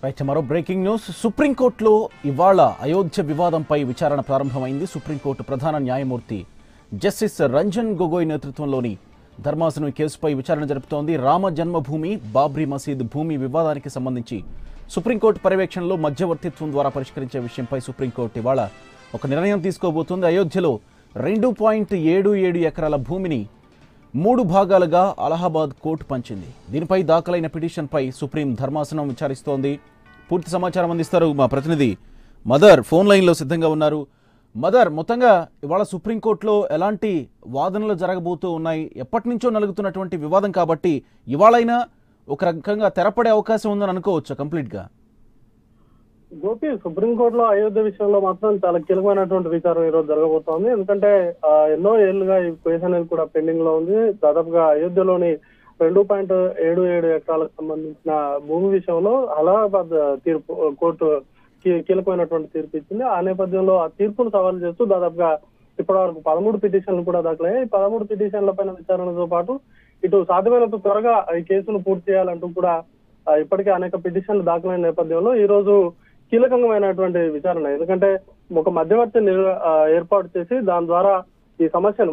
Right మరో breaking news సుప్రీంకోర్టులో ఇవాళ అయోధ్య వివాదంపై విచారణ ప్రారంభమైంది. సుప్రీంకోర్టు ప్రధాన న్యాయమూర్తి జస్టిస్ రంజన్ గొగోయ్ నేతృత్వంలోని ధర్మాసనం ఈ కేసుపై విచారణ జరుపుతోంది. రామ జన్మభూమి బాబ్రీ మసీద్ భూమి వివాదానికి సంబంధించి సుప్రీంకోర్టు పర్యవేక్షణలో మధ్యవర్తిత్వం ద్వారా పరిష్కరించే విషయంపై సుప్రీంకోర్టు ఇవాళ ఒక నిర్ణయం తీసుకోబోతోంది. అయోధ్యలో 2.77 ఎకరాల భూమిని 3 భాగాలుగా అలహాబాద్ కోర్టు పంచింది. దీనిపై దాఖలైన పిటిషన్పై సుప్రీం ధర్మాసనం విచారిస్తోంది. పూర్తి సమాచారం అందిస్తారు మా ప్రతినిధి మదర్, ఫోన్ లైన్లో సిద్ధంగా ఉన్నారు. మదర్, మొత్తంగా ఇవాళ సుప్రీంకోర్టులో ఎలాంటి వాదనలు జరగబోతూ ఉన్నాయి? ఎప్పటి నుంచో నలుగుతున్నటువంటి వివాదం కాబట్టి ఇవాళైనా ఒక రకంగా తెరపడే అవకాశం ఉందని అనుకోవచ్చు కంప్లీట్గా. గోపి, సుప్రీంకోర్టులో అయోధ్య విషయంలో మాత్రం చాలా కీలకమైనటువంటి విచారం ఈరోజు జరగబోతోంది. ఎందుకంటే ఎన్నో ఏళ్లుగా ఈ కేసు అనేది కూడా పెండింగ్ లో ఉంది. దాదాపుగా అయోధ్యలోని 2.77 ఎకరాలకు సంబంధించిన భూమి విషయంలో అలహాబాద్ తీర్పు కోర్టు కీలకమైనటువంటి తీర్పు ఇచ్చింది. ఆ నేపథ్యంలో ఆ తీర్పును సవాల్ చేస్తూ దాదాపుగా ఇప్పటి వరకు 13 పిటిషన్లు కూడా దాఖలయ్యాయి. 13 పిటిషన్ల పైన విచారణతో పాటు ఇటు సాధ్యమైనంత త్వరగా ఈ కేసును పూర్తి చేయాలంటూ కూడా ఇప్పటికే అనేక పిటిషన్లు దాఖలైన నేపథ్యంలో ఈ రోజు కీలకమైనటువంటి విచారణ. ఎందుకంటే ఒక మధ్యవర్తిని ఏర్పాటు చేసి దాని ద్వారా ఈ సమస్యను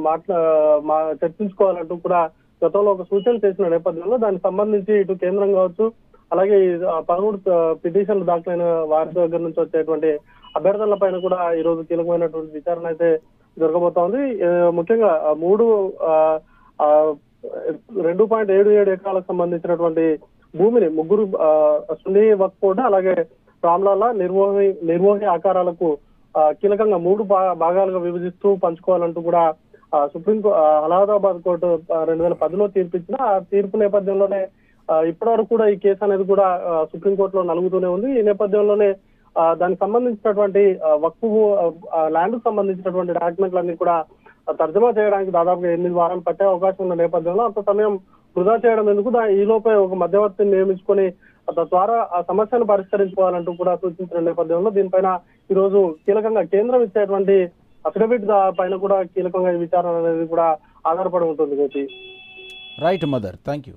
చర్చించుకోవాలంటూ కూడా గతంలో ఒక సూచన చేసిన నేపథ్యంలో దానికి సంబంధించి ఇటు కేంద్రం కావచ్చు, అలాగే 13 పిటిషన్లు దాఖలైన వారి దగ్గర నుంచి వచ్చేటువంటి అభ్యర్థనల పైన కూడా ఈ రోజు కీలకమైనటువంటి విచారణ అయితే జరగబోతోంది. ముఖ్యంగా 2.77 ఎకరాలకు సంబంధించినటువంటి భూమిని ముగ్గురు సున్నీ వక్ఫ్ బోర్డు, అలాగే రామ్లాలా నిర్మోహి ఆకారాలకు కీలకంగా 3 భాగాలుగా విభజిస్తూ పంచుకోవాలంటూ కూడా అలహాబాద్ కోర్టు 2010లో తీర్పిచ్చిన ఆ తీర్పు నేపథ్యంలోనే ఇప్పటి వరకు కూడా ఈ కేసు అనేది కూడా సుప్రీంకోర్టులో నలుగుతూనే ఉంది. ఈ నేపథ్యంలోనే దానికి సంబంధించినటువంటి వక్ఫ్ ల్యాండ్ కు సంబంధించినటువంటి డాక్యుమెంట్లన్నీ కూడా తర్జమా చేయడానికి దాదాపుగా 8 వారాలు పట్టే అవకాశం ఉన్న నేపథ్యంలో అంత సమయం వృధా చేయడం ఎందుకు, ఈ లోపే ఒక మధ్యవర్తిని నియమించుకొని తద్వారా ఆ సమస్యను పరిష్కరించుకోవాలంటూ కూడా సూచించిన నేపథ్యంలో దీనిపైన ఈ రోజు కీలకంగా కేంద్రం ఇచ్చేటువంటి అఫిడవిట్ పైన కూడా కీలకంగా ఈ విచారణ అనేది కూడా ఆధారపడి ఉంటుంది. Right mother, thank you.